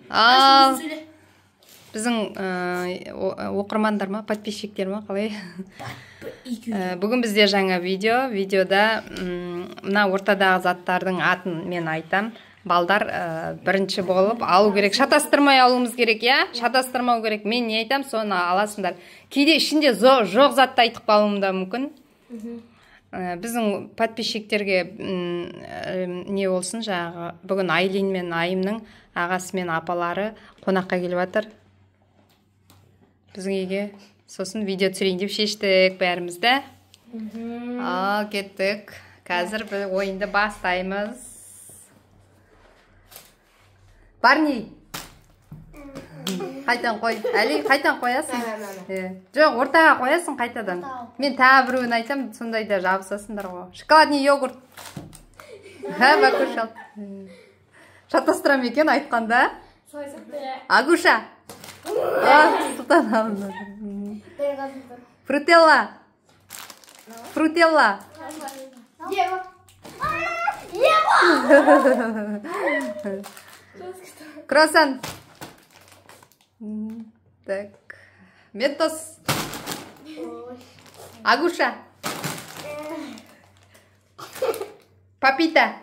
Ал біздің оқырмандар ма, подписчиктер ма, қалай? Бүгін бізде жаңа видеода мына ортадағы заттардың атын мен айтам. Балдар бірінші болып алу керек. Шатастырмай алуымыз керек, я? Шатастырмау керек. Мен не айтам, соны аласыңдар. Кейде ішінде жоқ затты айтып қалуым да мүмкін. Біздің подписчиктерге не болсын, жаңағы бүгін Айлин мен Айымның ағасы мен апалары қонаққа келіп жатыр. Біздің үйге сосын видео түсірейін деп шештік бәрімізді. Ал кеттік. Қазір біз ойынды бастаймыз. Барни. Қайтан қой. Әли, қайтан қоясың? Жоқ, ортаға қоясың қайтадан. Мен тағы біреуін айтам, сондайда жабысасыңдар ғой. Шоколадный йогурт. Бакуша. Шатастырам екен айтқанда. Агуша. Сұлтан алынды. Фрутелла. Фрутелла. Круассан. Так. Ментос. Агуша. Папита.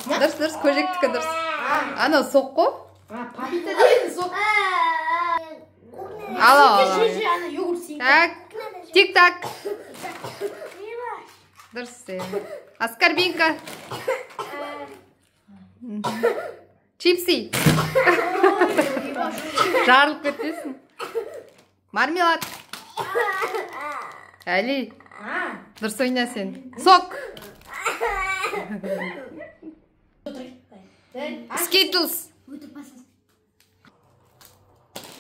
Дұрыс, көжектікі дұрыс. Ана соқ қой. Папита дейді соқ. Ало. Так. Тик-так. Дұрыс. Аскарбинка. Чипси. Жарылып кетесің. Мармелад. Әли. Дұрыс ойна сен. Сок. Скитлс.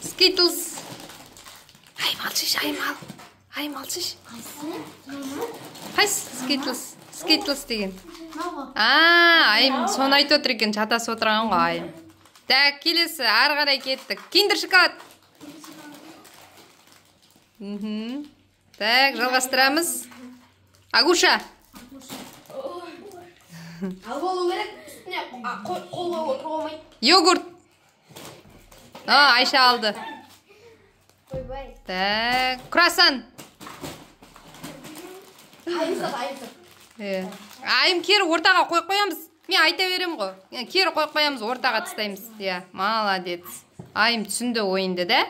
Скитлс. Ай, малшиш, ай, малшиш. Қайсы скитлс? Скитлс деген. Айым соны айтып отыр екен, шатасып отырған ғой айым. Так, келесі, ары қарай кеттік. Киндер шоколад. Так, жалғастырамыз. Агуша. Ал болу керек, үстіне қолға отырып алмайды. Йогурт. Айша алды. Так, круассан. Айым кері ортаға қойып қоямыз. Мен айта берем ғой. Кері қойып қоямыз, ортаға тастаймыз. Молодец. Айым түсінді ойынды да.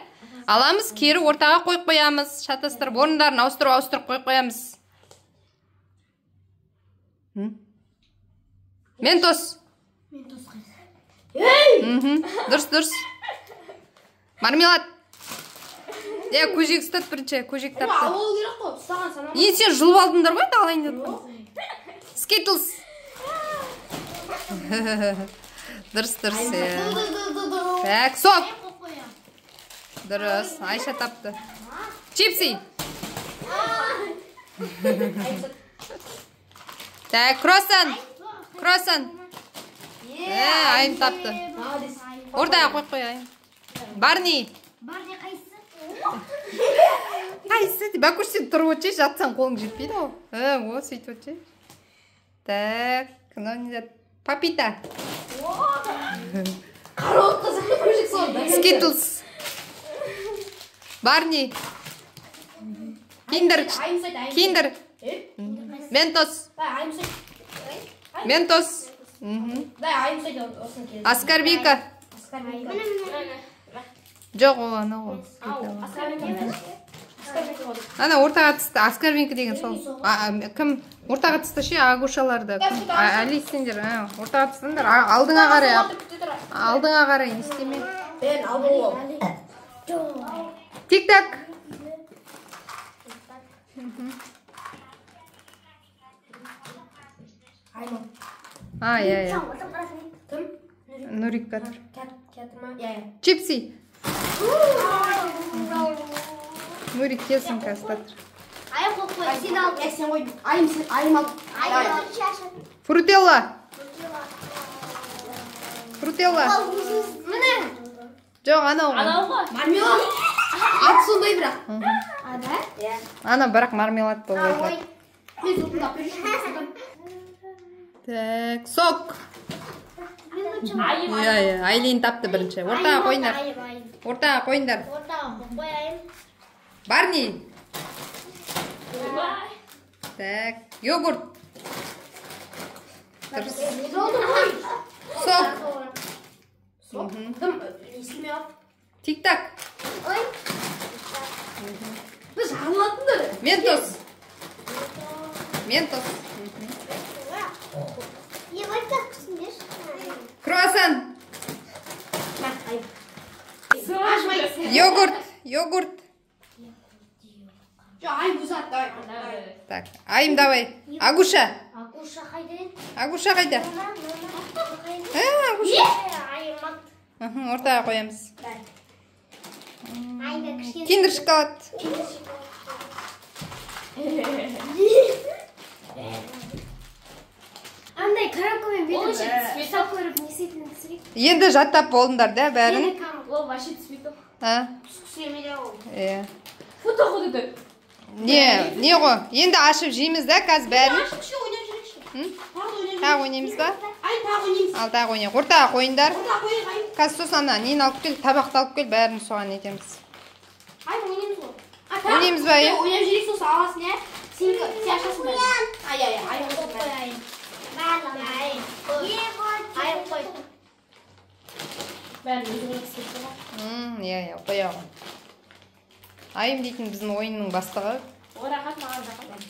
Аламыз, кері ортаға қойып қоямыз. Шатастырып, орындарын ауыстырып қойып қоямыз. Ментос. Дұрыс. Мармелад. Көжек ұстат бірінші, көжек тапты. Ал болу керек қой, ұстаған санамыз. Сен жұлып алдыңдар ғой, тағылайын деп. Скитлс. Дұрыс. Так, сок. Дұрыс, Айша тапты. Чипси. Так, круассан. Айым тапты. Ортаға қойып қой, Айым. Барни. Қайсы? Бәкүш сен тұрып өтші, жатсан қолың жетпейді ғой. О, сөйтіп өтші. Так, папита. Скитлс. Барни. Киндер. Ментос. Аскарбинка. Жоқ, ол ана ғой. Ана ортаға түсті, аскарбинка деген сол. Кім ортаға түсті ше, агушаларды. Әли сендер, ортаға түстіңдер. Алдыңа қарай, алдыңа қарай, не істеме. Бен, ал болу. Тик-так. Кім? Нурик қатыр. Чипси. Нурик келсін қазір. Сен қой, айым ал. Фрутелла. Жоқ, анау ғой. Мармелад. Аты сондай бірақ. Ана бірақ мармелад болғай. Так, сок. Иә, Айлин тапты бірінші. Ортаға қойыңдар. Ортаға қойыңдар. Барни. Так, йогурт. Сок. Тик-так. Ментос. Ментос. Круассан. Йогурт. Йогурт. Так, Айым давай. Агуша. Агуша қайда? Агуша. Ортаға қоямыз. Киндер шоколад. Андай коробкамен бүйтіп сау көріп не істейтінін түсірейік. Енді жаттап болдыңдар да бәрін? Ол вообще цветок. Түскі семеде ол. Фото қойды. Не ғой? Енді ашып жейміз да қазір бәрін? Ашып ше ойнап жүрекші. Тағы ойнаймыз ба? Ай, тағы ойнаймыз. Ал тағы ойнайық. Ортаға қойыңдар. Ортаға қойайық, ай. Қазір сосын ана нені алып кел, табақты алып кел, бәрін соған етеміз. Ай, ойнаймыз ғой. Ойнаймыз ба, е? Ойнап жүрек сосын аласың, е? Сен ашасың ба? Ай, қой. Бәрін өзіңе кісіп қойған. Иә, қояғын. Айым дейтін біздің ойынның бастығы. Орағат маған жақын.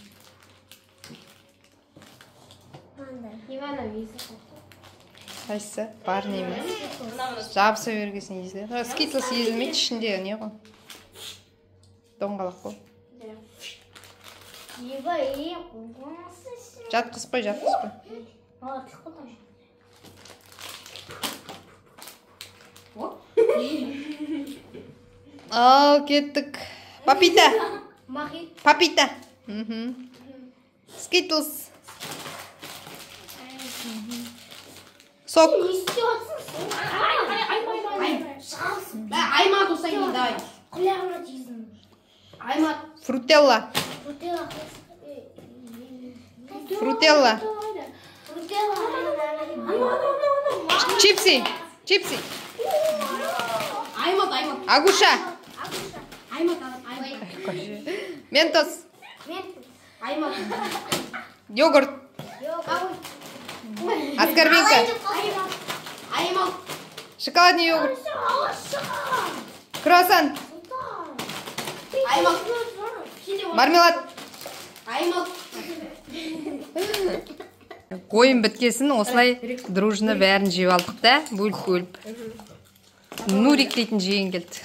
Ивана весі қоқты. Қайсы? Бар неме? Жабыса бергесін езіледі. Скитлс езілмейді ішінде, не ғой? Доңғалақ қой. Жатқыз қой, жатқыз қой. Ал, кеттік. Папита. Папита. Скитлс. Сок. Аймат осай кейін, давай. Құлағына тезін. Аймат. Фрутелла. Фрутелла. Чипси. Чипси. Аймат. Агуша. Аймат. Ментос. Аймат. Йогурт. Аскорбинка. Аймат. Шоколадный йогурт. Круассан. Аймат. Мармелад. Аймат. Ойын біткесін осылай дружно бәрін жеп алдық та, бөліп. Нурик дейтін жеген келді.